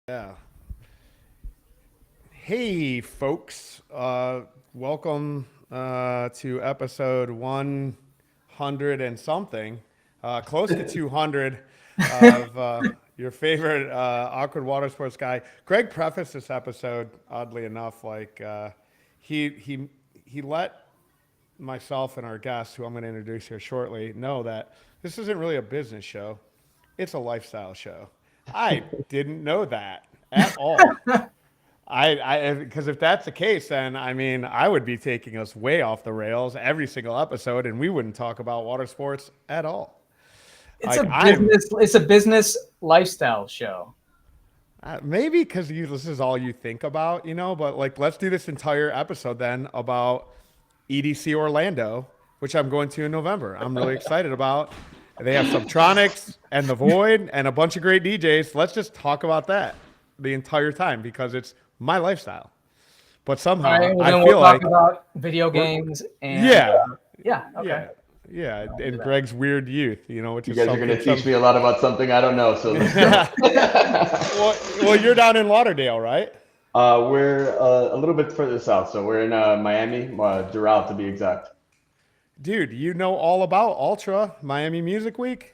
Yeah. Hey, folks. Welcome to episode 100 and something, close to 200 of your favorite Awkward Watersports guy. Greg prefaced this episode, oddly enough, he, he, he let myself and our guest, who I'm going to introduce here shortly, know that this isn't really a business show, it's a lifestyle show. I didn't know that at all. Because if that's the case, then I mean, I would be taking us way off the rails every single episode, and we wouldn't talk about water sports at all. It's Like a I'm business. It's a business lifestyle show. maybe because this is all you think about, But like, let's do this entire episode then about EDC Orlando, which I'm going to in November. I'm really excited about. They have Subtronics and The Void and a bunch of great DJs. Let's just talk about that the entire time because it's my lifestyle. But All somehow right. Well, I then feel we'll talk like about video we're, games and yeah, yeah. Okay. yeah, yeah, I'll do and that. Greg's weird youth, which You is guys are going something. to teach me a lot about something I don't know, so let's go. well, you're down in Lauderdale, right? We're a little bit further south, so we're in Miami, Doral to be exact. Dude, you know all about Ultra Miami Music Week.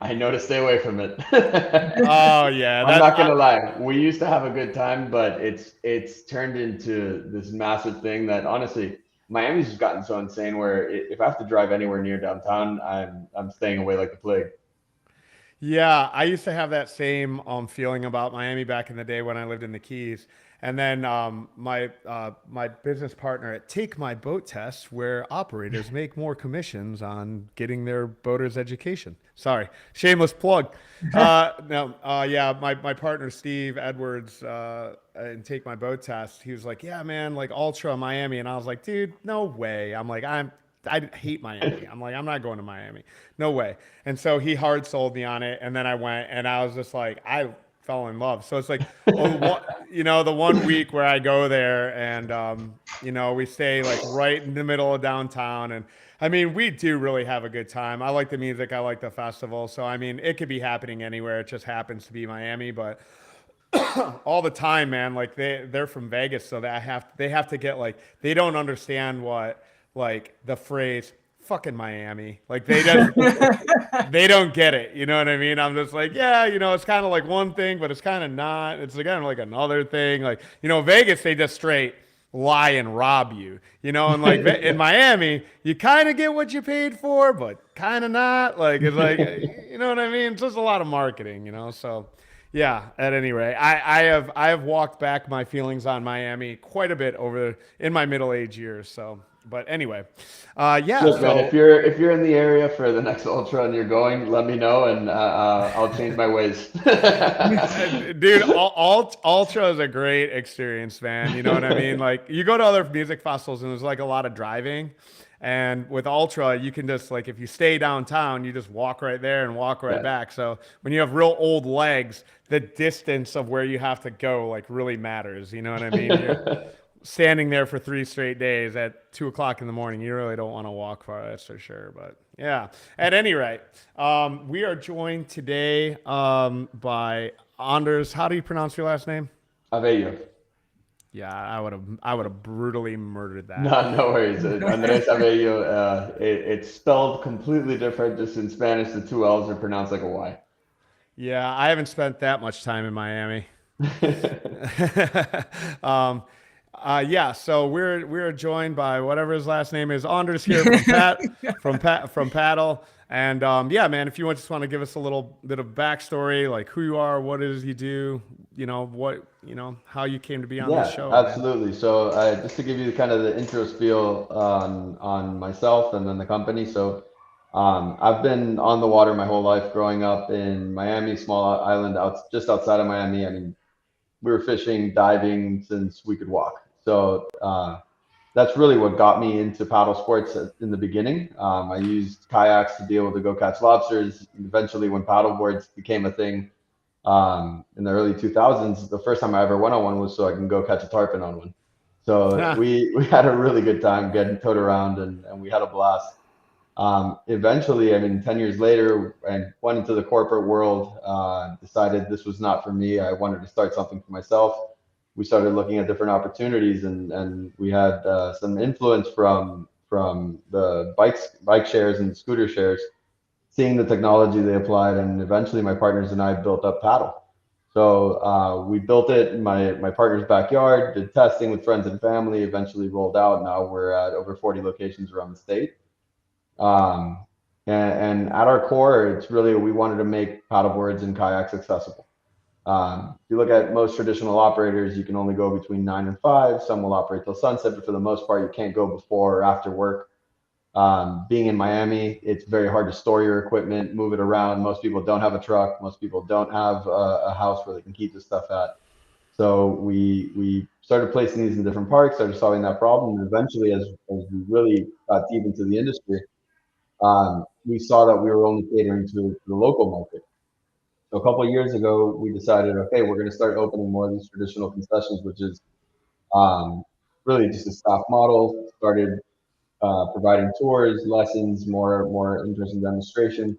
I know to stay away from it. Oh yeah, I'm not gonna lie. We used to have a good time, but it's turned into this massive thing that honestly, Miami's just gotten so insane. Where if I have to drive anywhere near downtown, I'm staying away like the plague. Yeah, I used to have that same feeling about Miami back in the day when I lived in the Keys. And then my business partner at Take My Boat Test, where operators make more commissions on getting their boaters education. Sorry, shameless plug. No, yeah, my partner Steve Edwards and Take My Boat Test. He was like, yeah, man, like Ultra Miami, and I was like, dude, no way. I hate Miami. I'm like, I'm not going to Miami. No way. And so he hard sold me on it. And then I went and I was just like, I fell in love. So it's like, the 1 week where I go there and, we stay like right in the middle of downtown. And I mean, we do really have a good time. I like the music. I like the festival. So, I mean, it could be happening anywhere. It just happens to be Miami, but all the time, man, like they're from Vegas. So they have to get like, they don't understand what, like the phrase fucking Miami. Like they don't get it. You know what I mean? I'm just like, yeah, it's kind of like one thing, but it's kind of not. It's again like another thing. Like, Vegas, they just straight lie and rob you, and like in Miami, you kind of get what you paid for, but kind of not. Like, it's like, you know what I mean? It's just a lot of marketing, So yeah, at any rate, I have walked back my feelings on Miami quite a bit in my middle age years. So, but anyway, yeah. Look, So, man, if you're in the area for the next Ultra and you're going, let me know and I'll change my ways. dude, Ultra is a great experience, man. You know what I mean? Like, you go to other music festivals and there's like a lot of driving. And with Ultra, you can just like, if you stay downtown, you just walk right there and walk right back. So when you have real old legs, the distance of where you have to go like really matters. You know what I mean? You're standing there for 3 straight days at 2 o'clock in the morning. You really don't want to walk far, that's for sure. But yeah, at any rate, we are joined today by Anders. How do you pronounce your last name? Avello. Yeah, I would have brutally murdered that. No worries. Andres Avello. It's spelled completely different. Just in Spanish, the two L's are pronounced like a Y. Yeah, I haven't spent that much time in Miami. Yeah, so we're joined by whatever his last name is, Anders here from Paddle, and yeah, man, if you just want to give us a little bit of backstory, like who you are, what it is you do, how you came to be on this show. Absolutely. Man. So just to give you kind of the intro spiel on myself and then the company. So I've been on the water my whole life, growing up in Miami, small island just outside of Miami. I mean, we were fishing, diving since we could walk. So that's really what got me into paddle sports in the beginning. I used kayaks to be able to go catch lobsters. Eventually, when paddleboards became a thing in the early 2000s, the first time I ever went on one was so I can go catch a tarpon on one. So we had a really good time getting towed around and we had a blast. Eventually, I mean, 10 years later, I went into the corporate world, decided this was not for me. I wanted to start something for myself. We started looking at different opportunities, and we had some influence from the bike shares and scooter shares, seeing the technology they applied, and eventually my partners and I built up Paddle. So we built it in my partner's backyard, did testing with friends and family, eventually rolled out. Now we're at over 40 locations around the state. Um, and at our core, it's really, we wanted to make paddleboards and kayaks accessible. If you look at most traditional operators, you can only go between 9 and 5. Some will operate till sunset, but for the most part, you can't go before or after work. Being in Miami, it's very hard to store your equipment, move it around. Most people don't have a truck. Most people don't have a house where they can keep this stuff at. So we started placing these in different parks, started solving that problem. And eventually, as we really got deep into the industry, we saw that we were only catering to the local market. So a couple of years ago, we decided, okay, we're going to start opening more of these traditional concessions, which is really just a staff model. Started providing tours, lessons, more in-person demonstration,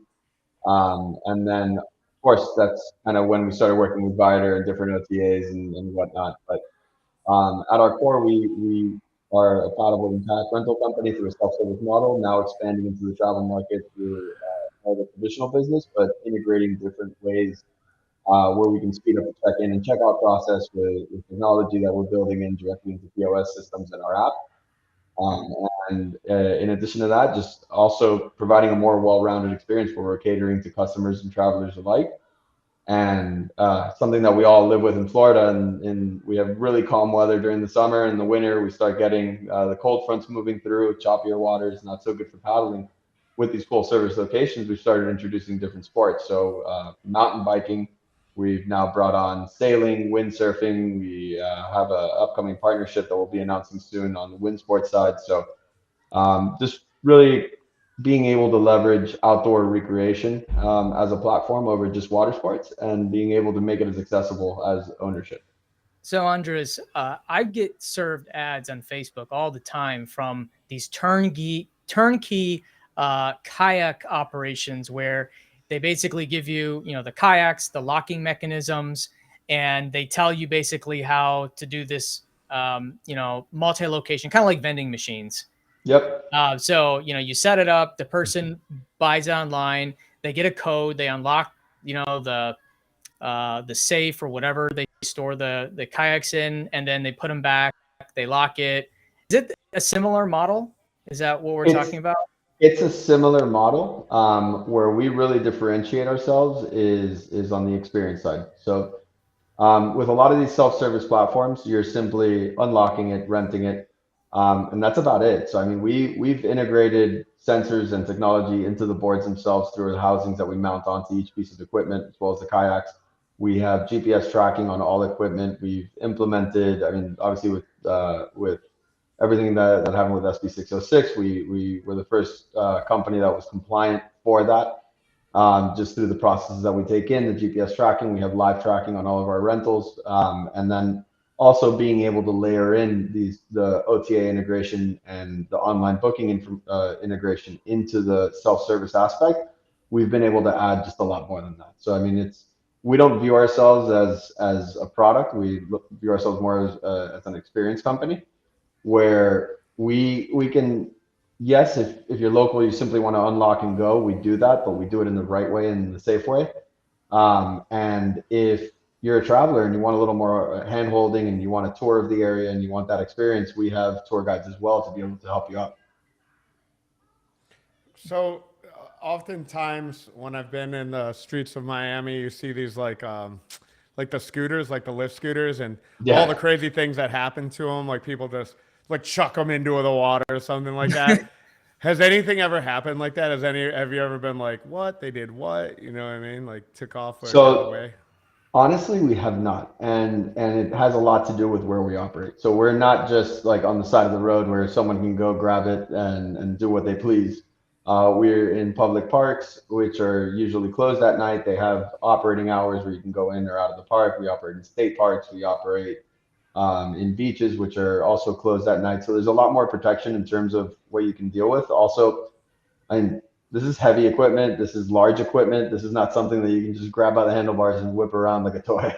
and then of course that's kind of when we started working with Vider and different OTAs and whatnot. But at our core, we are a paddleboard and kayak rental company through a self-service model. Now expanding into the travel market through more of a traditional business, but integrating different ways where we can speed up the check-in and check-out process with technology that we're building in directly into POS systems in our app. And in addition to that, just also providing a more well-rounded experience where we're catering to customers and travelers alike. And something that we all live with in Florida, and we have really calm weather during the summer. In the winter, we start getting the cold fronts moving through, choppier waters, not so good for paddling. With these full service locations, we've started introducing different sports. So mountain biking, we've now brought on sailing, windsurfing. We have an upcoming partnership that we'll be announcing soon on the wind sports side. So just really being able to leverage outdoor recreation as a platform over just water sports, and being able to make it as accessible as ownership. So, Andres, I get served ads on Facebook all the time from these turnkey kayak operations where they basically give you, the kayaks, the locking mechanisms, and they tell you basically how to do this, multi-location, kind of like vending machines. Yep. So, you set it up, the person buys it online, they get a code, they unlock, the safe or whatever they store the kayaks in, and then they put them back, they lock it. Is it a similar model? Is that what we're It's talking about? it's a similar model. Where we really differentiate ourselves is on the experience side. So with a lot of these self-service platforms, you're simply unlocking it, renting it, and that's about it. So I mean, we've integrated sensors and technology into the boards themselves through the housings that we mount onto each piece of equipment, as well as the kayaks. We have GPS tracking on all equipment. We've implemented, I mean, obviously with everything that happened with SB 606, we were the first company that was compliant for that. Just through the processes that we take in, the GPS tracking, we have live tracking on all of our rentals, and then also being able to layer in the OTA integration and the online booking integration into the self-service aspect. We've been able to add just a lot more than that. So I mean, we don't view ourselves as a product. We view ourselves more as an experience company, where we can, yes, if you're local, you simply want to unlock and go, we do that, but we do it in the right way and in the safe way. And if you're a traveler and you want a little more hand holding and you want a tour of the area and you want that experience, we have tour guides as well to be able to help you out. So oftentimes when I've been in the streets of Miami, you see these like the scooters, like the lift scooters, and all the Yeah. crazy things that happen to them. Like people just like chuck them into the water or something like that. Has anything ever happened like that? Have you ever been like, what? They did what? You know what I mean? Like took off or got So away? honestly, we have not, and it has a lot to do with where we operate. So we're not just like on the side of the road where someone can go grab it and do what they please. We're in public parks, which are usually closed at night. They have operating hours where you can go in or out of the park. We operate in state parks. We operate in beaches, which are also closed at night. So there's a lot more protection in terms of what you can deal with. Also, And this is heavy equipment. This is large equipment. This is not something that you can just grab by the handlebars and whip around like a toy.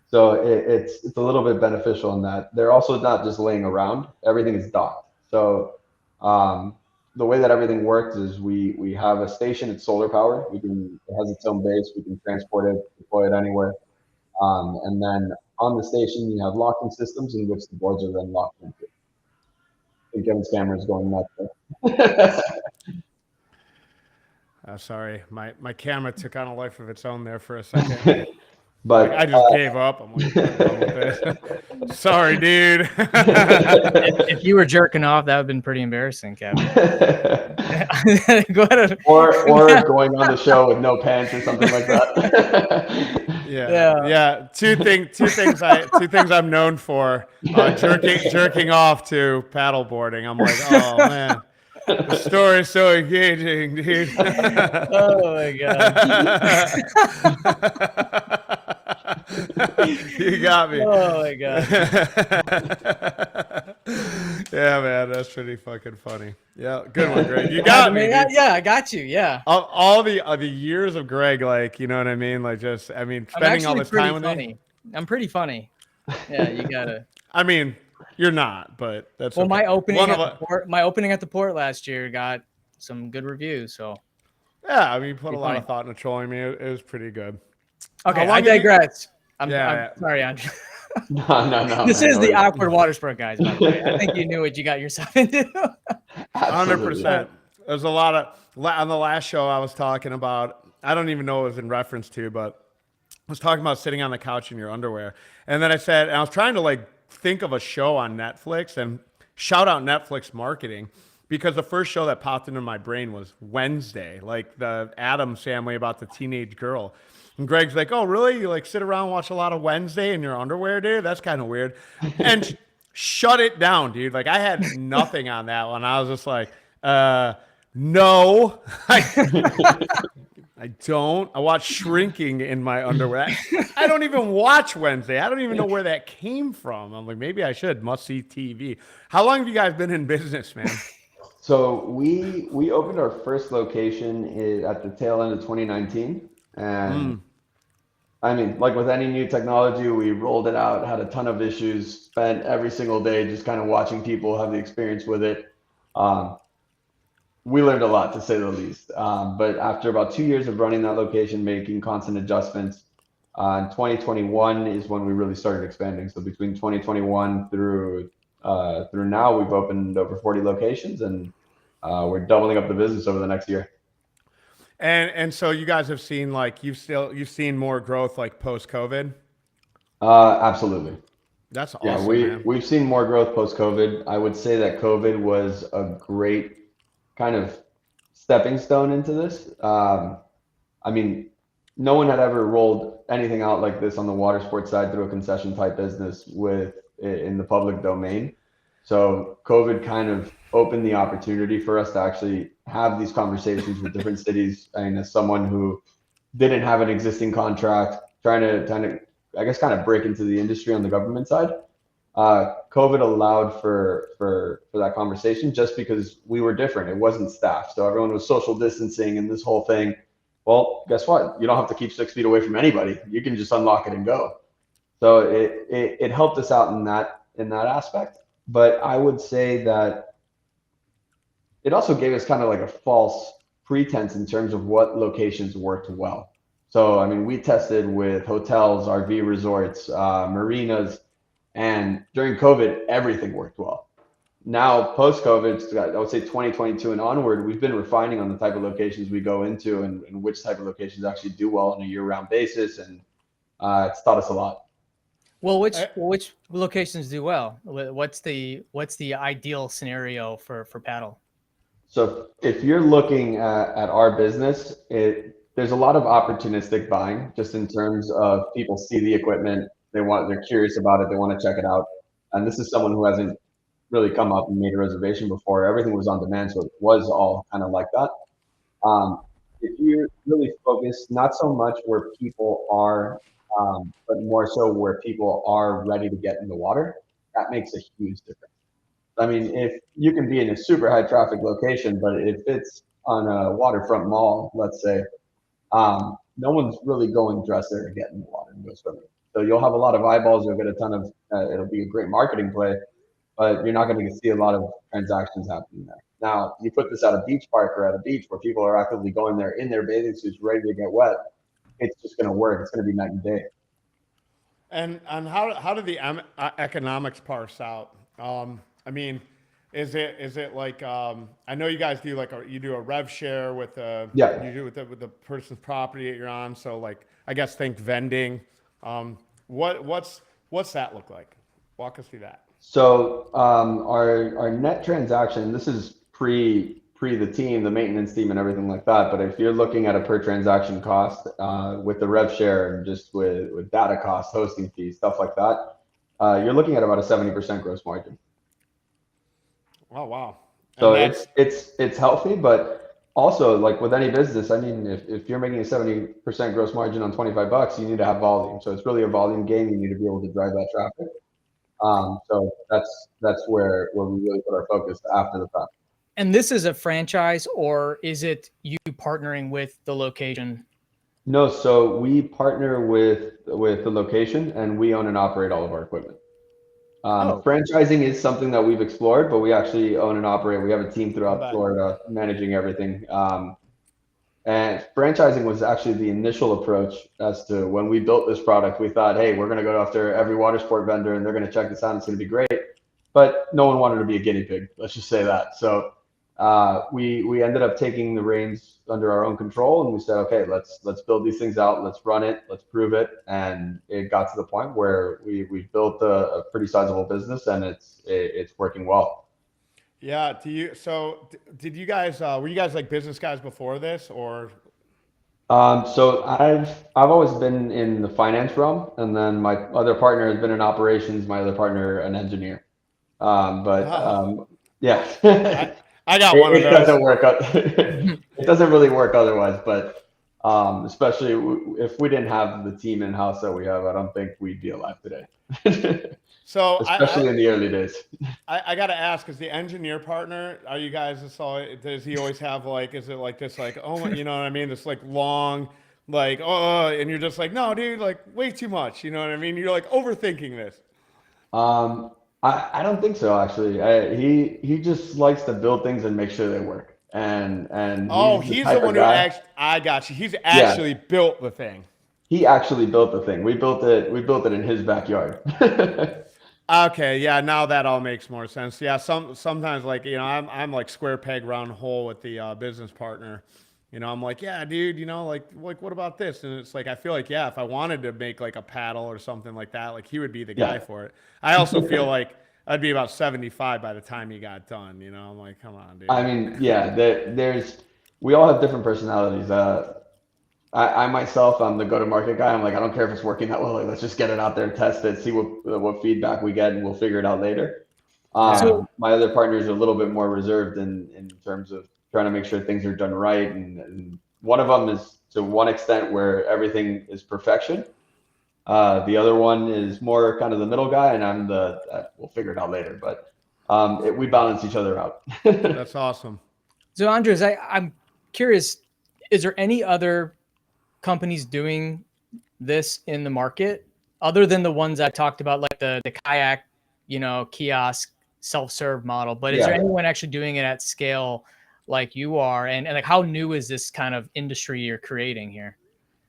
So it's a little bit beneficial in that they're also not just laying around. Everything is docked. So the way that everything works is we have a station. It's solar power. It has its own base. We can transport it, deploy it anywhere. And then on the station, you have locking systems in which the boards are then locked into. I think Kevin's camera is going nuts. Sorry, my camera took on a life of its own there for a second. But I just gave up. I'm like, I'm done with this. Sorry, dude. If you were jerking off, that would have been pretty embarrassing, Kevin. Go ahead. or going on the show with no pants or something like that. Yeah. Two things I'm known for: jerking off to paddleboarding. I'm like, oh man. The story is so engaging, dude. Oh my god. You got me. Oh my god. Yeah, man, that's pretty fucking funny. Yeah, good one, Greg. You got me. Dude. Yeah, I got you. Yeah. All the years of Greg, like, you know what I mean? Like, just, I mean, spending all this time with me. I'm pretty funny. Yeah, you gotta. I mean, you're not, but that's well. Okay. My opening at the port last year got some good reviews. So yeah, I mean, you put a lot of thought into trolling me. It was pretty good. Okay, I digress. I'm sorry, Andre. No. This is the Awkward Watersport Guys, by the way. I think you knew what you got yourself into. 100%. There's a lot of on the last show I was talking about. I don't even know what it was in reference to, but I was talking about sitting on the couch in your underwear, and then I said, and I was trying to like think of a show on Netflix and shout out Netflix marketing because the first show that popped into my brain was Wednesday, like the Addams Family about the teenage girl. And Greg's like, oh, really? You like sit around and watch a lot of Wednesday in your underwear, dude? That's kind of weird. And shut it down, dude. Like I had nothing on that one. I was just like, no, I don't. I watch Shrinking in my underwear. I don't even watch Wednesday. I don't even know where that came from. I'm like, maybe I should. Must see TV. How long have you guys been in business, man? So we opened our first location at the tail end of 2019. And I mean, like with any new technology, we rolled it out, had a ton of issues, spent every single day just kind of watching people have the experience with it. We learned a lot, to say the least. But after about 2 years of running that location, making constant adjustments, in 2021 is when we really started expanding. So between 2021 through now, we've opened over 40 locations, and we're doubling up the business over the next year. And so you guys have seen like you've seen more growth like post COVID. Absolutely. That's awesome. Yeah, we've seen more growth post COVID. I would say that COVID was a great kind of stepping stone into this. I mean, no one had ever rolled anything out like this on the water sports side through a concession type business in the public domain. So COVID kind of opened the opportunity for us to actually have these conversations with different cities. I mean, as someone who didn't have an existing contract, trying to I guess kind of break into the industry on the government side, COVID allowed for that conversation just because we were different. It wasn't staffed, so everyone was social distancing and this whole thing. Well, guess what? You don't have to keep 6 feet away from anybody. You can just unlock it and go. So it helped us out in that aspect. But I would say that it also gave us kind of like a false pretense in terms of what locations worked well. So, I mean, we tested with hotels, RV resorts, marinas, and during COVID, everything worked well. Now, post-COVID, I would say 2022 and onward, we've been refining on the type of locations we go into and which type of locations actually do well on a year-round basis, and it's taught us a lot. Well, which locations do well? What's the ideal scenario for paddle? So if you're looking at our business, there's a lot of opportunistic buying, just in terms of people see the equipment, they're curious about it, they want to check it out. And this is someone who hasn't really come up and made a reservation before. Everything was on demand, so it was all kind of like that. If you're really focused, not so much where people are, but more so where people are ready to get in the water, that makes a huge difference. I mean, if you can be in a super high traffic location, but if it's a waterfront mall, let's say, no one's really going dressed there to get in the water and go swimming. So you'll have a lot of eyeballs. You'll get a ton of. It'll be a great marketing play, but you're not going to see a lot of transactions happening there. Now, you put this at a beach park or at a beach where people are actively going there in their bathing suits, ready to get wet. It's just going to work. It's going to be night and day. And how do the economics parse out? I mean, is it like I know you guys do you do a rev share with you do with the person's property that you're on. So like I guess think vending. What's that look like? Walk us through that. So our net transaction, this is pre the team, the maintenance team, and everything like that. But if you're looking at a per transaction cost with the rev share and just with data costs, hosting fees, stuff like that, you're looking at about a 70% gross margin. Oh wow! So it's healthy, but also like with any business, I mean, if you're making a 70% gross margin on $25, you need to have volume. So it's really a volume game. You need to be able to drive that traffic. So that's where we really put our focus after the fact. And this is a franchise, or is it you partnering with the location? No, so we partner with the location, and we own and operate all of our equipment. Franchising is something that we've explored, but we actually own and operate. We have a team throughout Florida managing everything. And franchising was actually the initial approach as to when we built this product. We thought, hey, we're going to go after every water sport vendor and they're going to check this out. It's going to be great. But no one wanted to be a guinea pig. Let's just say that. So we ended up taking the reins under our own control, and we said, okay, let's build these things out. Let's run it. Let's prove it. And it got to the point where we built a pretty sizable business, and it's working well. Yeah. Did you guys were you guys like business guys before this, or? So I've always been in the finance realm, and then my other partner has been in operations. My other partner, an engineer. Yeah. I got one of those. It doesn't work. It doesn't really work otherwise, but especially if we didn't have the team in house that we have, I don't think we'd be alive today. So especially in the early days. I got to ask, is the engineer partner, are you guys, does he always have is it like this, oh, you know what I mean? This long, and you're just like, no, dude, way too much. You know what I mean? You're overthinking this. I don't think so, actually. He just likes to build things and make sure they work. And he's the one who I got you. He's actually built the thing. He actually built the thing. We built it in his backyard. Okay, yeah, now that all makes more sense. Yeah, sometimes I'm like square peg round hole with the business partner. I'm like, yeah, dude, what about this? And it's I feel like, yeah, if I wanted to make a paddle or something like that, he would be the guy for it. I also feel like I'd be about 75 by the time he got done. I'm like, come on, dude. I mean, yeah, we all have different personalities. I myself, I'm the go-to-market guy. I'm like, I don't care if it's working that well. Let's just get it out there, test it, see what feedback we get, and we'll figure it out later. My other partners are a little bit more reserved in terms of trying to make sure things are done right. And one of them is to one extent where everything is perfection. The other one is more kind of the middle guy, and I'm we'll figure it out later. But we balance each other out. That's awesome. So Andres, I'm curious, is there any other companies doing this in the market other than the ones I talked about, like the kayak, kiosk, self-serve model? But is there anyone actually doing it at scale like you are? And how new is this kind of industry you're creating here?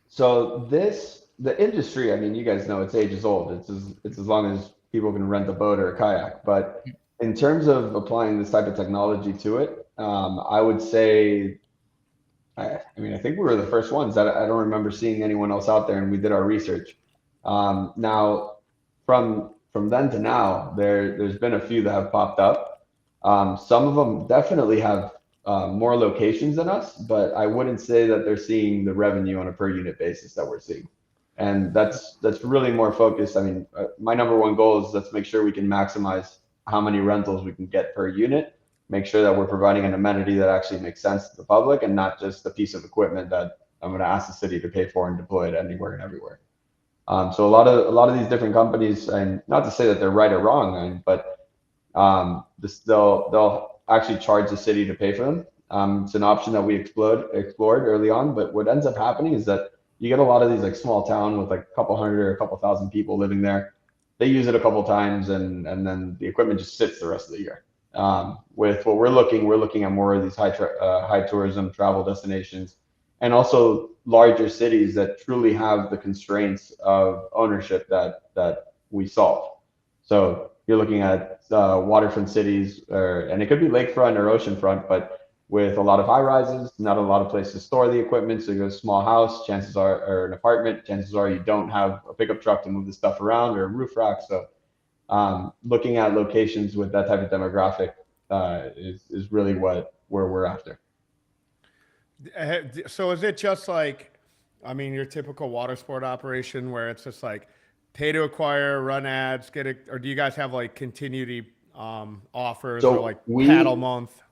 So the industry, I mean, you guys know it's ages old. It's as long as people can rent a boat or a kayak. But in terms of applying this type of technology to it, I would say, I think we were the first ones. I don't remember seeing anyone else out there, and we did our research. Now, from then to now, there's been a few that have popped up. Some of them definitely have more locations than us, but I wouldn't say that they're seeing the revenue on a per unit basis that we're seeing. And that's really more focused. I mean, my number one goal is let's make sure we can maximize how many rentals we can get per unit. Make sure that we're providing an amenity that actually makes sense to the public and not just a piece of equipment that I'm going to ask the city to pay for and deploy it anywhere and everywhere. So a lot of these different companies, and not to say that they're right or wrong, but they'll actually charge the city to pay for them. It's an option that we explored early on, but what ends up happening is that you get a lot of these like small town with like a couple hundred or a couple thousand people living there. They use it a couple times, and then the equipment just sits the rest of the year. With what we're looking at more of these high tourism travel destinations, and also larger cities that truly have the constraints of ownership that we solve. So you're looking at waterfront cities, and it could be lakefront or oceanfront, but with a lot of high rises, not a lot of places to store the equipment. So you go a small house, chances are, or an apartment, chances are you don't have a pickup truck to move the stuff around, or a roof rack. So looking at locations with that type of demographic is really where we're after. So is it just like, I mean, your typical water sport operation where it's just like pay to acquire, run ads, get it, or do you guys have like continuity offers or like paddle month?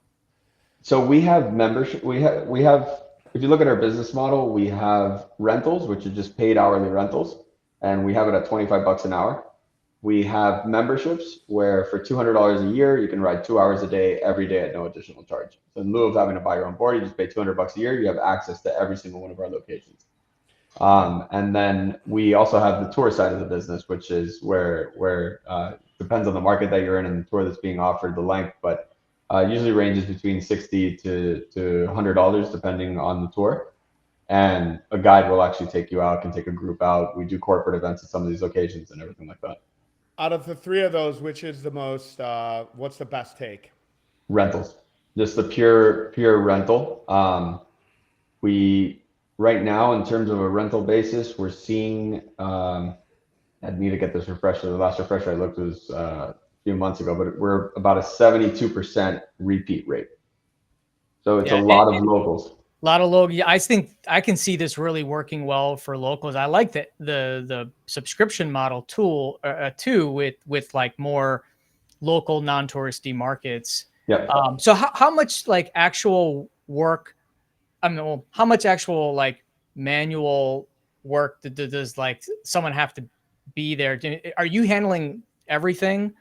So we have membership. We have. If you look at our business model, we have rentals, which are just paid hourly rentals, and we have it at $25 an hour. We have memberships where for $200 a year, you can ride 2 hours a day, every day at no additional charge. So in lieu of having to buy your own board, you just pay $200 a year. You have access to every single one of our locations. And then we also have the tour side of the business, which is where depends on the market that you're in and the tour that's being offered, the length, but usually ranges between $60 to $100 depending on the tour. And a guide will actually take you out, can take a group out. We do corporate events at some of these locations and everything like that. Out of the three of those, which is the most, what's the best take? Rentals, just the pure rental. We right now, in terms of a rental basis, we're seeing, I need to get this refresher. The last refresher I looked was a few months ago, but we're about a 72% repeat rate. So it's a lot of locals. A lot of local. Yeah, I think I can see this really working well for locals. I like the subscription model tool too, with like more local non-touristy markets. Yeah. So how much like actual work? I mean, well, how much actual like manual work does like someone have to be there? Are you handling everything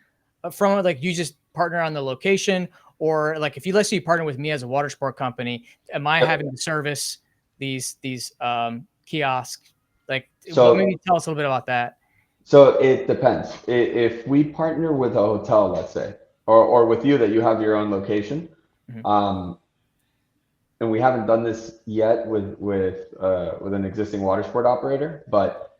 from it? Like you just partner on the location? Or like if let's say you partner with me as a water sport company, am I having to service these kiosks? Like, so maybe tell us a little bit about that. So it depends. If we partner with a hotel, let's say, or with you that you have your own location, and we haven't done this yet with an existing water sport operator, but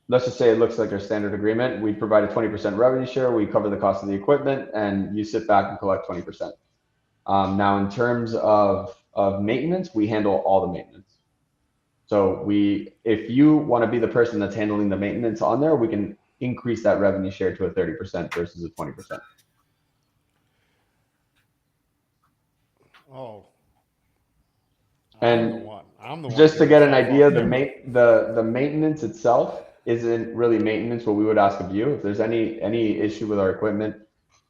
let's just say it looks like our standard agreement. We provide a 20% revenue share. We cover the cost of the equipment, and you sit back and collect 20%. Now, in terms of maintenance, we handle all the maintenance. So if you want to be the person that's handling the maintenance on there, we can increase that revenue share to a 30% versus a 20%. Oh. And I'm the one just to get an idea, the maintenance itself isn't really maintenance. What we would ask of you, if there's any issue with our equipment,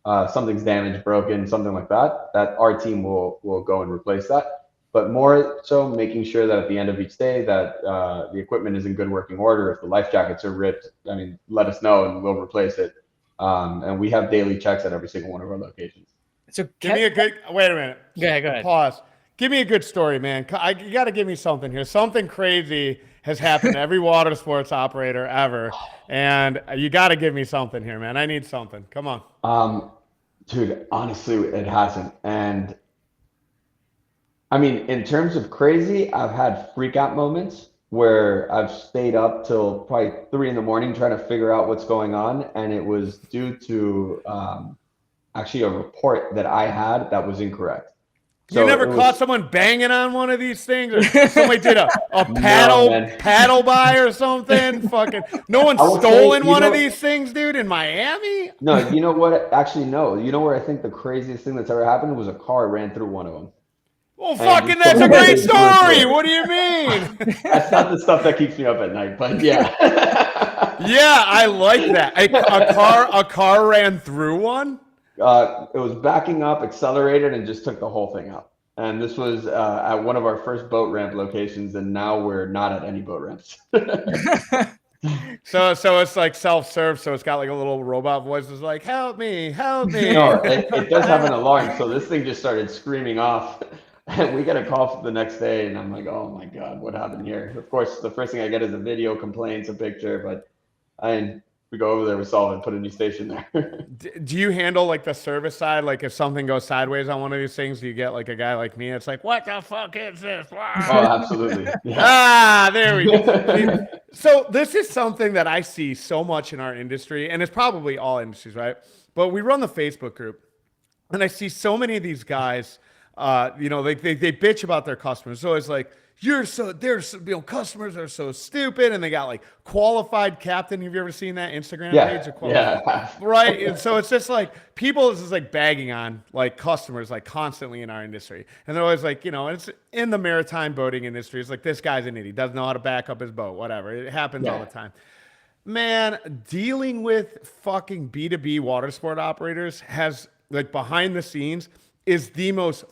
something's damaged, broken, something like that our team will go and replace that. But more so making sure that at the end of each day that the equipment is in good working order. If the life jackets are ripped, I mean, let us know and we'll replace it. And we have daily checks at every single one of our locations. So give me a good, wait a minute. Go ahead. Pause. Give me a good story, man. You got to give me something here. Something crazy has happened to every water sports operator ever. And you got to give me something here, man. I need something. Come on. Dude, honestly, it hasn't. And I mean, in terms of crazy, I've had freak out moments where I've stayed up till probably 3 a.m. trying to figure out what's going on. And it was due to actually a report that I had that was incorrect. You never caught someone banging on one of these things, or somebody did a paddle buy or something? Fucking no one's stolen one of these things, dude, in Miami? No, you know what? Actually, no. You know where I think the craziest thing that's ever happened was a car ran through one of them. Well, fucking that's a great story. What do you mean? That's not the stuff that keeps me up at night, but yeah. Yeah, I like that. A car ran through one? It was backing up, accelerated, and just took the whole thing out. And this was at one of our first boat ramp locations, and now we're not at any boat ramps. So it's like self-serve. So it's got like a little robot voice. It's like, help me, help me. No, it does have an alarm. So this thing just started screaming off. And we got a call the next day, and I'm like, oh my God, what happened here? Of course, the first thing I get is a video, complaints, a picture, but we go over there, we solve it, put a new station there. Do you handle like the service side? Like if something goes sideways on one of these things, do you get like a guy like me? It's like, what the fuck is this? Oh, absolutely. Yeah. Ah, there we go. So this is something that I see so much in our industry, and it's probably all industries, right? But we run the Facebook group, and I see so many of these guys, they bitch about their customers. So it's like, customers are so stupid, and they got like qualified captain. Have you ever seen that Instagram page? Yeah. Right. And so it's just like people is just like bagging on like customers like constantly in our industry. And they're always like, it's in the maritime boating industry. It's like, this guy's an idiot, doesn't know how to back up his boat, whatever. It happens all the time. Man, dealing with fucking B2B water sport operators has like behind the scenes is the most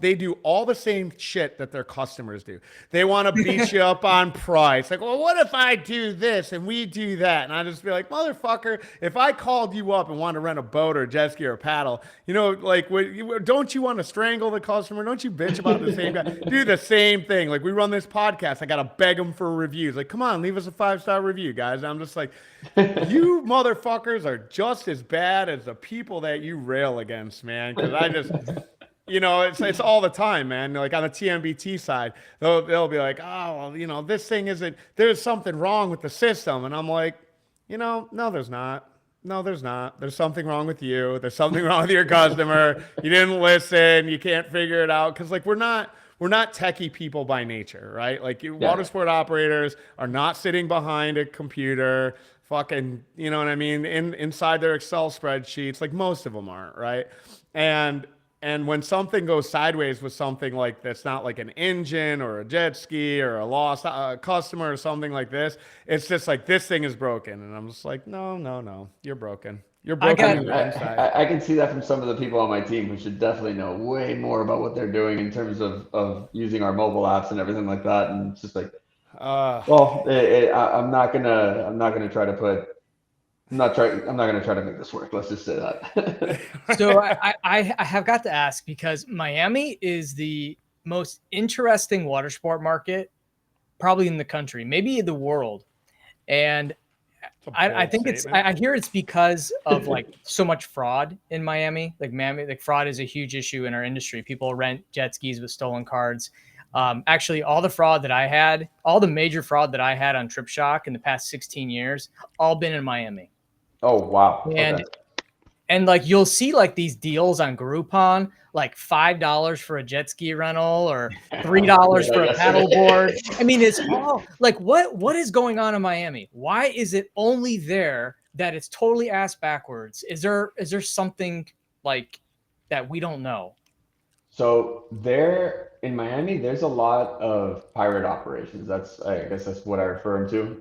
they do all the same shit that their customers do. They want to beat you up on price. Like, well, what if I do this and we do that? And I just be like, motherfucker, if I called you up and wanted to rent a boat or a jet ski or a paddle, don't you want to strangle the customer? Don't you bitch about the same guy? Do the same thing. Like, we run this podcast. I got to beg them for reviews. Like, come on, leave us a 5-star review, guys. And I'm just like, you motherfuckers are just as bad as the people that you rail against, man. Because I just... it's all the time, man. Like on the TMBT side, they'll be like, oh, well, this thing isn't, there's something wrong with the system. And I'm like, no, there's not. No, there's not. There's something wrong with you. There's something wrong with your customer. You didn't listen. You can't figure it out. Cause like, we're not techie people by nature, right? Like water sport operators are not sitting behind a computer, fucking, you know what I mean? Inside their Excel spreadsheets, like most of them aren't, right? And when something goes sideways with something like that's not like an engine or a jet ski or a lost customer or something like this, it's just like, this thing is broken. And I'm just like, no, you're broken. You're broken. I can see that from some of the people on my team who should definitely know way more about what they're doing in terms of using our mobile apps and everything like that. And it's just like, I'm not gonna try to make this work. Let's just say that. So I have got to ask, because Miami is the most interesting water sport market probably in the country, maybe the world. And I think I hear it's because of like so much fraud in Miami. Like fraud is a huge issue in our industry. People rent jet skis with stolen cards. Actually, all the major fraud that I had on TripShock in the past 16 years, all been in Miami. Oh, wow. And like, you'll see like these deals on Groupon, like $5 for a jet ski rental or $3 for a paddleboard. I mean, it's all like, what is going on in Miami? Why is it only there that it's totally ass backwards? Is there something like that we don't know? So there in Miami, there's a lot of pirate operations. I guess that's what I refer to,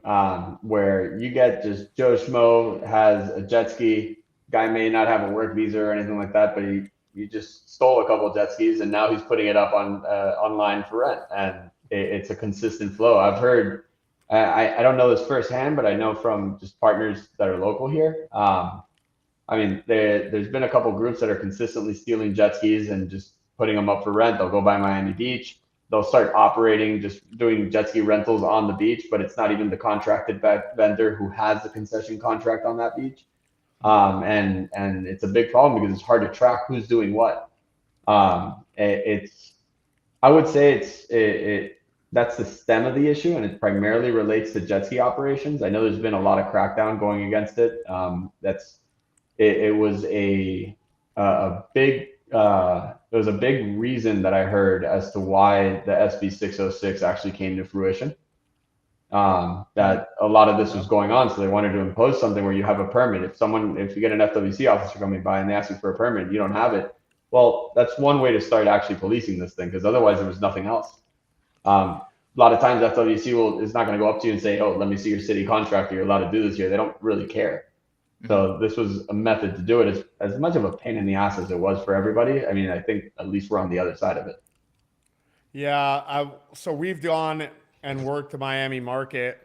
where you get just Joe Schmo has a jet ski. Guy may not have a work visa or anything like that, but he just stole a couple of jet skis and now he's putting it up on online for rent, and it's a consistent flow. I've heard, I don't know this firsthand, but I know from just partners that are local here. I mean, there's been a couple groups that are consistently stealing jet skis and just putting them up for rent. They'll go by Miami Beach. They'll start operating, just doing jet ski rentals on the beach, but it's not even the contracted vendor who has the concession contract on that beach. And it's a big problem because it's hard to track who's doing what. I would say that's the stem of the issue, and it primarily relates to jet ski operations. I know there's been a lot of crackdown going against it. It was a big reason that I heard as to why the SB 606 actually came to fruition. That a lot of this was going on, so they wanted to impose something where you have a permit. If you get an FWC officer coming by and they ask you for a permit, you don't have it. Well, that's one way to start actually policing this thing, because otherwise there was nothing else. A lot of times FWC is not going to go up to you and say, "Oh, let me see your city contract. You're allowed to do this here." They don't really care. So this was a method to do it. As much of a pain in the ass as it was for everybody. I mean, I think at least we're on the other side of it. Yeah. So we've gone and worked the Miami market,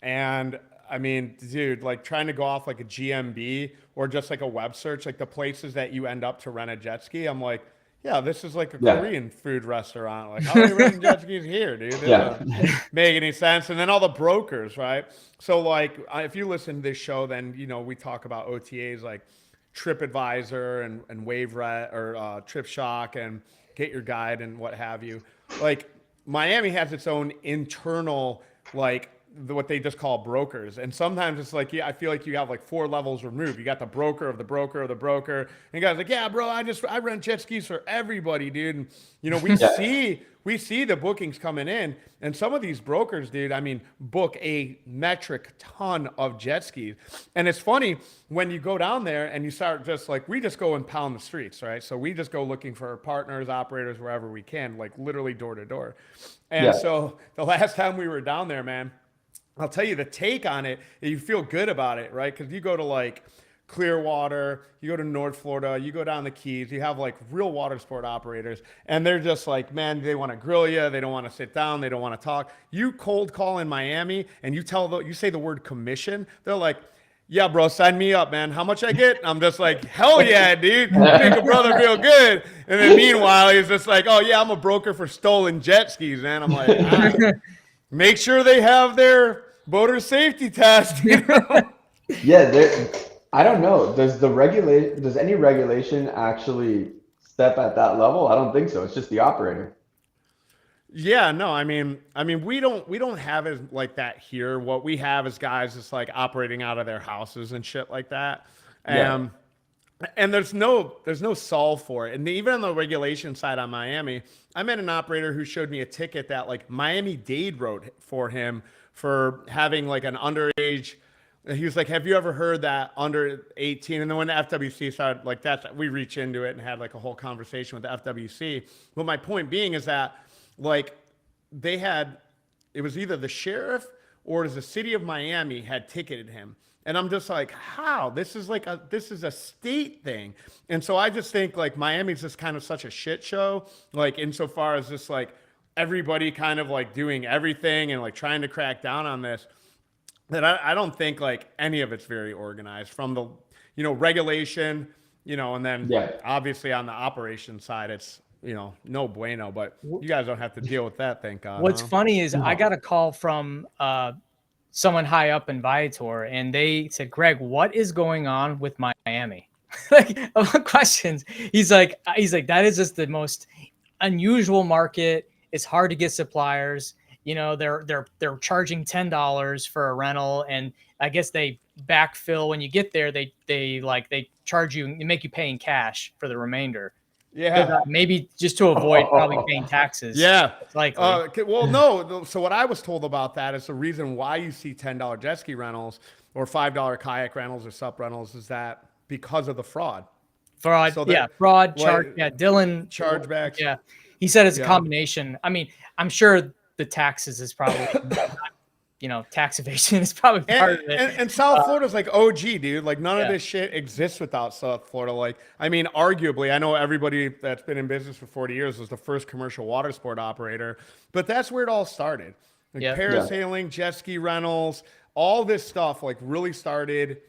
and I mean, dude, like trying to go off like a GMB or just like a web search, like the places that you end up to rent a jet ski. I'm like, yeah, this is like a Yeah. Korean food restaurant. Like, how are they renting jet skis here, dude? This Yeah. doesn't make any sense. And then all the brokers, right? So like, if you listen to this show, then, you know, we talk about OTAs like TripAdvisor and WaveRet or Trip Shock and Get Your Guide and what have you. Like, Miami has its own internal, like, what they just call brokers. And sometimes it's like, yeah, I feel like you have like 4 levels removed. You got the broker of the broker of the broker. And the guy's like, yeah, bro, I rent jet skis for everybody, dude. And, you know, we see the bookings coming in, and some of these brokers, dude, I mean, book a metric ton of jet skis. And it's funny when you go down there and you start just like, we just go and pound the streets, right? So we just go looking for partners, operators, wherever we can, like literally door to door. And so the last time we were down there, man, I'll tell you the take on it, you feel good about it, right? Because you go to like Clearwater, you go to North Florida, you go down the Keys, you have like real water sport operators, and they're just like, man, they want to grill you, they don't want to sit down, they don't want to talk. You cold call in Miami and you say the word commission, they're like, yeah, bro, sign me up, man. How much I get? I'm just like, hell yeah, dude. Make a brother feel good. And then meanwhile, he's just like, oh yeah, I'm a broker for stolen jet skis, man. I'm like, ah, make sure they have their boater safety test. You know? Yeah, I don't know. Does any regulation actually step at that level? I don't think so. It's just the operator. Yeah, no, I mean, we don't have it like that here. What we have is guys just like operating out of their houses and shit like that. And there's no solve for it. And even on the regulation side on Miami, I met an operator who showed me a ticket that like Miami-Dade wrote for him for having like an underage. He was like, have you ever heard that under 18? And then when the FWC started, like we reached into it and had like a whole conversation with the FWC. But my point being is that like it was either the sheriff or it was the city of Miami had ticketed him. And I'm just like, how? This is a state thing. And so I just think like Miami's just kind of such a shit show, like insofar as just like everybody kind of like doing everything and like trying to crack down on this, that I don't think like any of it's very organized from the, you know, regulation, you know, and then obviously on the operation side, it's, you know, no bueno, but you guys don't have to deal with that, thank God. What's funny is I got a call from someone high up in Viator, and they said, Greg, what is going on with Miami? Like, questions. He's like, that is just the most unusual market. It's hard to get suppliers. You know, they're charging $10 for a rental, and I guess they backfill when you get there. They charge you, make you pay in cash for the remainder. Yeah, maybe just to avoid probably paying taxes. Yeah, it's likely. Well, no. So what I was told about that is the reason why you see $10 jet ski rentals or $5 kayak rentals or sup rentals is that because of the fraud. Fraud, so fraud, charge, Dylan chargebacks. Yeah, he said it's a combination. I mean, I'm sure the taxes is probably, you know, tax evasion is probably part of it. And South Florida's like OG, dude. Like none of this shit exists without South Florida. Like, I mean, arguably, I know everybody that's been in business for 40 years was the first commercial water sport operator, but that's where it all started. Like parasailing, jet ski rentals, all this stuff like really started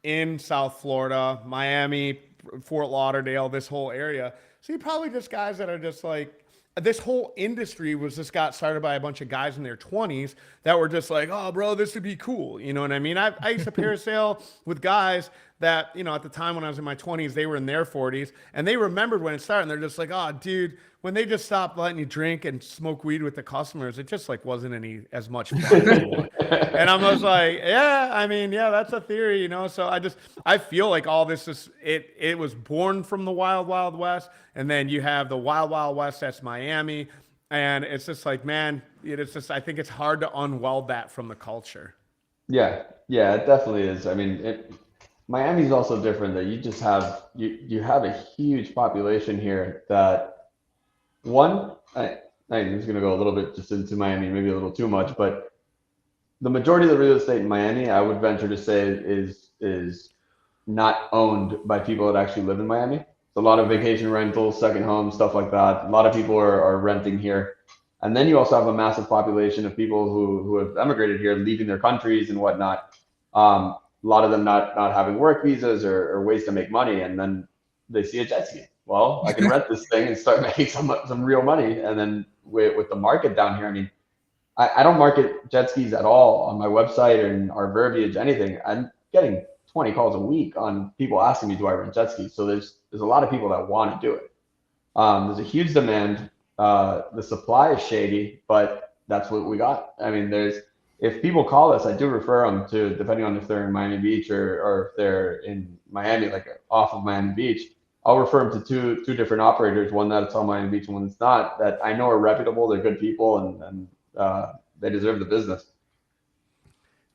in South Florida, Miami, Fort Lauderdale, this whole area. So you probably just guys that are just like, this whole industry got started by a bunch of guys in their 20s that were just like, oh, bro, this would be cool. You know what I mean? I used to parasail with guys that, you know, at the time when I was in my 20s, they were in their 40s, and they remembered when it started, and they're just like, oh, dude, when they just stopped letting you drink and smoke weed with the customers, it just like wasn't as much fun anymore. And I was like, yeah, I mean, yeah, that's a theory, you know? So I feel like all this is, it was born from the Wild Wild West, and then you have the Wild Wild West, that's Miami. And it's just like, man, I think it's hard to unweld that from the culture. Yeah, it definitely is. I mean, Miami's also different that you just have, you have a huge population here that I'm just going to go a little bit just into Miami, maybe a little too much, but the majority of the real estate in Miami, I would venture to say is not owned by people that actually live in Miami. It's a lot of vacation rentals, second homes, stuff like that. A lot of people are renting here. And then you also have a massive population of people who have emigrated here, leaving their countries and whatnot. A lot of them not having work visas or ways to make money, and then they see a jet ski. Well, I can rent this thing and start making some real money. And then with the market down here, I mean, I don't market jet skis at all on my website and our verbiage, anything. I'm getting 20 calls a week on people asking me, do I rent jet skis? So there's a lot of people that want to do it. There's a huge demand. The supply is shady, but that's what we got. I mean, if people call us, I do refer them to, depending on if they're in Miami Beach or if they're in Miami, like off of Miami Beach, I'll refer them to two different operators, one that's on Miami Beach and one that's not, that I know are reputable, they're good people, and they deserve the business.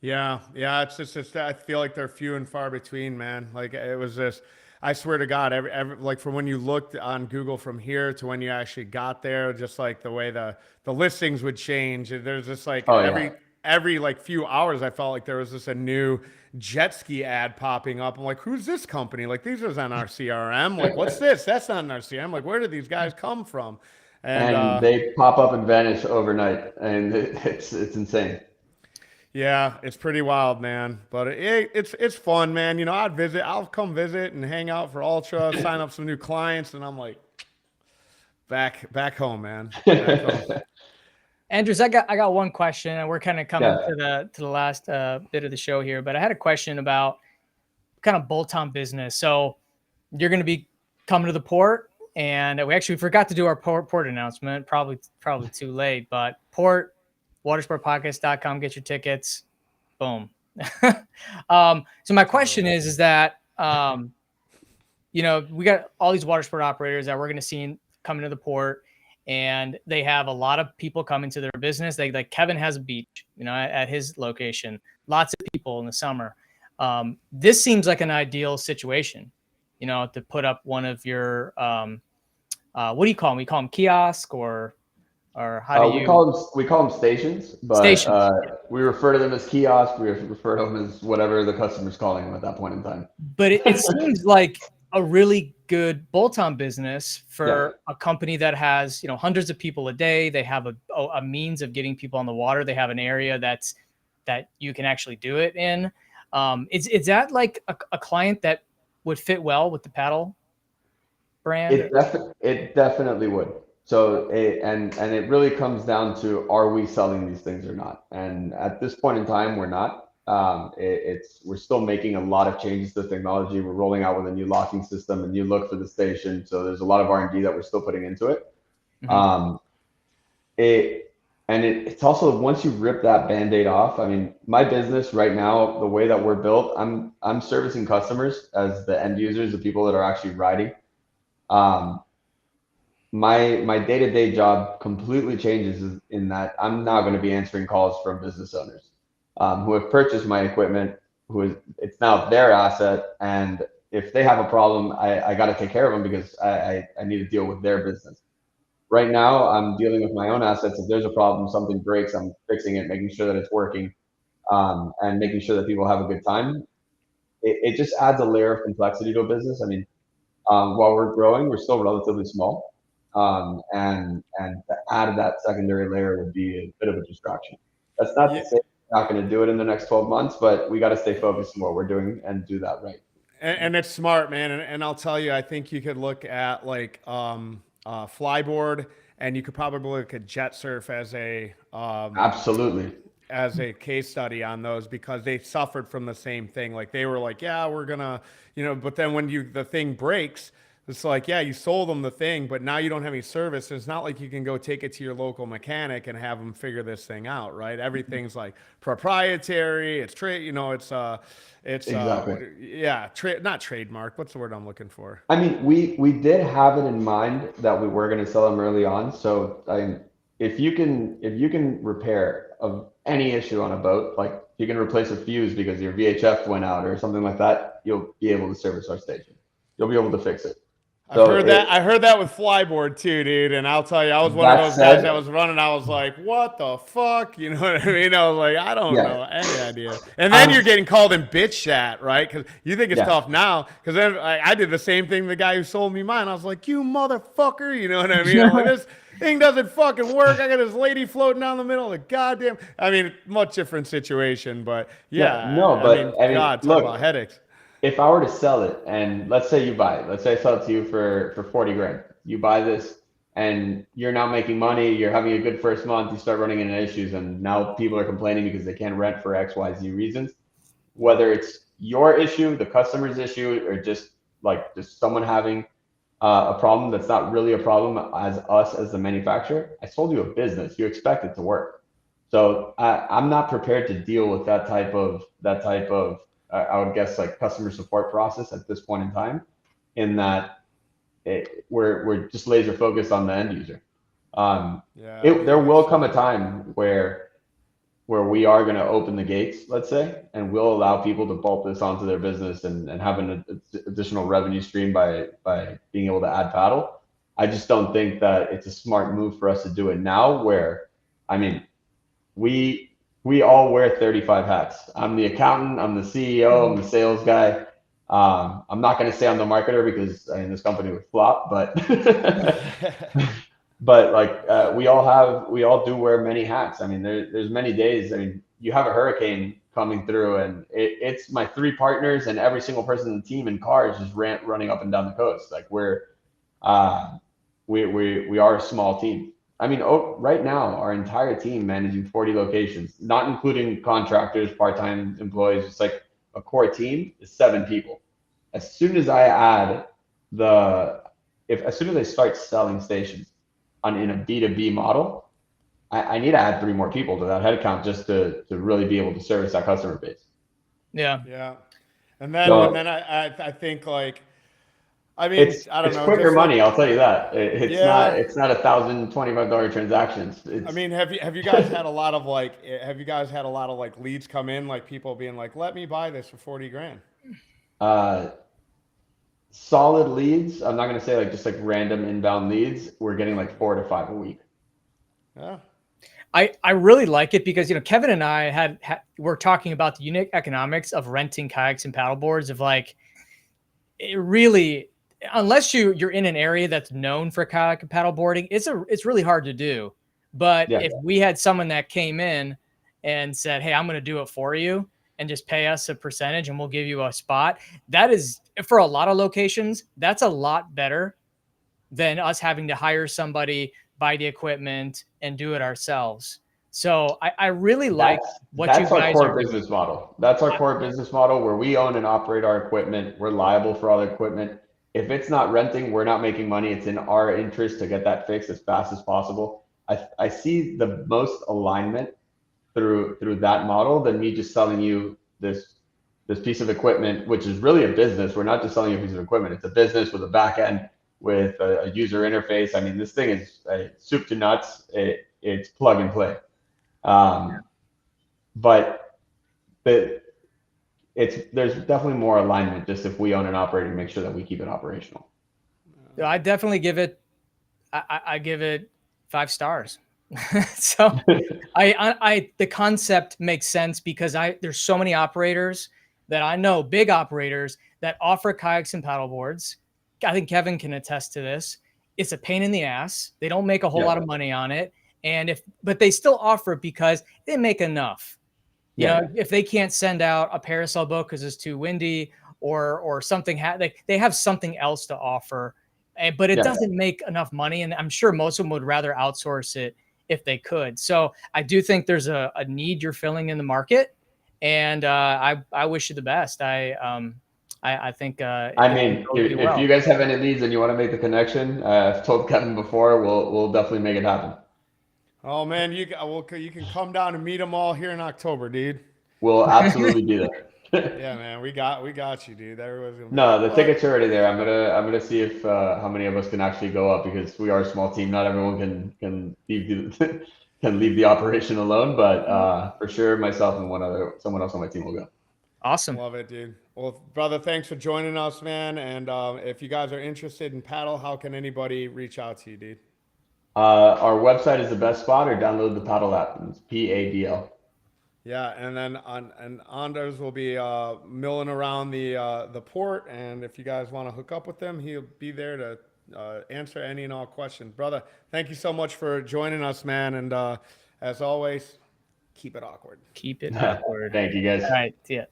Yeah, it's just I feel like they're few and far between, man. Like it was just, I swear to God, every like from when you looked on Google from here to when you actually got there, just like the way the listings would change. There's just like Oh, yeah. every like few hours, I felt like there was just a new jet ski ad popping up. I'm like, who's this company? Like these are on our CRM. Like what's this? That's not in our CRM. Like where did these guys come from? And they pop up and vanish overnight, and it's insane. Yeah, it's pretty wild, man. But it's fun, man. You know, I'll come visit and hang out for Ultra, sign up some new clients, and I'm like, back home, man. Back home. Andres, I got one question, and we're kind of coming Yeah. to the last bit of the show here. But I had a question about kind of bolt-on business. So you're going to be coming to the port, and we actually forgot to do our port announcement. Probably too late, but port, watersportpodcast.com, get your tickets. Boom. So my question is that, you know, we got all these water sport operators that we're going to see coming to the port, and they have a lot of people coming to their business. Like Kevin has a beach, you know, at his location, lots of people in the summer. This seems like an ideal situation, you know, to put up one of your, what do you call them? We call them kiosk or how do you? We call them stations, but Stations. we refer to them as kiosks. We refer to them as whatever the customer's calling them at that point in time. But it seems like a really good bolt-on business for a company that has, you know, hundreds of people a day. They have a means of getting people on the water. They have an area that you can actually do it in. Is that like a client that would fit well with the paddle brand? It definitely would. So and it really comes down to, are we selling these things or not? And at this point in time, we're not. We're still making a lot of changes to the technology. We're rolling out with a new locking system, a new look for the station. So there's a lot of R&D that we're still putting into it. Mm-hmm. It's also, once you rip that Band-Aid off, I mean, my business right now, the way that we're built, I'm servicing customers as the end users, the people that are actually riding. My day-to-day job completely changes in that I'm now going to be answering calls from business owners who have purchased my equipment, it's now their asset, and if they have a problem, I got to take care of them because I need to deal with their business. Right now, I'm dealing with my own assets. If there's a problem, something breaks, I'm fixing it, making sure that it's working, and making sure that people have a good time. It just adds a layer of complexity to a business. I mean, while we're growing, we're still relatively small. And to add that secondary layer would be a bit of a distraction. That's not to say we're not going to do it in the next 12 months, but we got to stay focused on what we're doing and do that right. And it's smart, man. And I'll tell you, I think you could look at like flyboard, and you could probably look at jet surf as absolutely as a case study on those, because they suffered from the same thing. Like they were like, yeah, we're gonna, you know, but then when the thing breaks, it's like, yeah, you sold them the thing, but now you don't have any service. It's not like you can go take it to your local mechanic and have them figure this thing out, right? Everything's like proprietary. It's trade, you know, it's exactly. yeah, not trademark. What's the word I'm looking for? I mean, we did have it in mind that we were going to sell them early on. So if you can repair of any issue on a boat, like you can replace a fuse because your VHF went out or something like that, you'll be able to service our station. You'll be able to fix it. I heard that with flyboard too, dude. And I'll tell you, I was one of those guys that was running. I was like, "What the fuck?" You know what I mean? I was like, "I don't know any idea." And then you're getting called in bitch chat, right? Because you think it's tough now. Because then I did the same thing. The guy who sold me mine, I was like, "You motherfucker!" You know what I mean? I'm like, this thing doesn't fucking work. I got this lady floating down the middle of the goddamn. I mean, much different situation, but no, but I mean, God, talk look, about headaches. if I were to sell it, and let's say you buy it, let's say I sell it to you for 40 grand, you buy this and you're not making money, you're having a good first month, you start running into issues, and now people are complaining because they can't rent for XYZ reasons, whether it's your issue, the customer's issue, or just someone having a problem that's not really a problem as us as the manufacturer. I sold you a business, you expect it to work. So I'm not prepared to deal with that type of I would guess like customer support process at this point in time, in that we're just laser focused on the end user. There will come a time where we are going to open the gates, let's say, and we'll allow people to bolt this onto their business and have an additional revenue stream by being able to add paddle. I just don't think that it's a smart move for us to do it now, where, I mean, we all wear 35 hats. I'm the accountant, I'm the CEO, I'm the sales guy. I'm not going to say I'm the marketer because this company would flop, but we all do wear many hats. I mean, there's many days. I mean, you have a hurricane coming through, and it's my 3 partners and every single person in the team in cars just running up and down the coast. Like we are a small team. I mean, right now, our entire team managing 40 locations, not including contractors, part-time employees, it's like a core team is 7 people. As soon as I start selling stations in a B2B model, I need to add 3 more people to that headcount just to really be able to service that customer base. Yeah. And then I think, like, I mean, I don't know. It's quicker money, I'll tell you that. It's not $1,025 transactions. I mean, have you guys had a lot of leads come in, like people being like, "Let me buy this for 40 grand"? Solid leads. I'm not going to say just random inbound leads. We're getting 4 to 5 a week. Yeah. I really like it because, Kevin and I we're talking about the unique economics of renting kayaks and paddleboards, of it really, unless you're in an area that's known for kayak and paddleboarding, it's really hard to do. But if we had someone that came in and said, "Hey, I'm going to do it for you and just pay us a percentage and we'll give you a spot," that is, for a lot of locations, that's a lot better than us having to hire somebody, buy the equipment, and do it ourselves. So I really like what you guys are. That's our core business model. That's our core business model, where we own and operate our equipment. We're liable for all the equipment. If it's not renting, we're not making money. It's in our interest to get that fixed as fast as possible. I see the most alignment through that model than me just selling you this piece of equipment, which is really a business. We're not just selling you a piece of equipment. It's a business with a back end, with a user interface. I mean, this thing is soup to nuts. It's plug and play. But there's definitely more alignment just if we own and operate and make sure that we keep it operational. I definitely give it, I give it 5 stars. So the concept makes sense because there's so many operators that I know, big operators that offer kayaks and paddleboards. I think Kevin can attest to this. It's a pain in the ass. They don't make a whole lot of money on it. But they still offer it because they make enough. You know, if they can't send out a parasol boat because it's too windy or something, they have something else to offer, but it doesn't make enough money. And I'm sure most of them would rather outsource it if they could. So I do think there's a need you're filling in the market, and I wish you the best. I think. I mean, if you guys have any leads and you want to make the connection, I've told Kevin before, we'll definitely make it happen. Oh man, you can come down and meet them all here in October, dude. We'll absolutely do that. Yeah, man, we got you, dude. The tickets are already there. I'm gonna see if how many of us can actually go up, because we are a small team. Not everyone can leave the operation alone, but for sure, myself and someone else on my team will go. Awesome. Love it, dude. Well, brother, thanks for joining us, man. And if you guys are interested in paddle, how can anybody reach out to you, dude? Our website is the best spot, or download the paddle app. It's PADL. Yeah, and then and Anders will be milling around the port, and if you guys want to hook up with him, he'll be there to answer any and all questions. Brother, thank you so much for joining us, man. And as always, keep it awkward. Keep it awkward. Thank you, guys. All right. Yeah.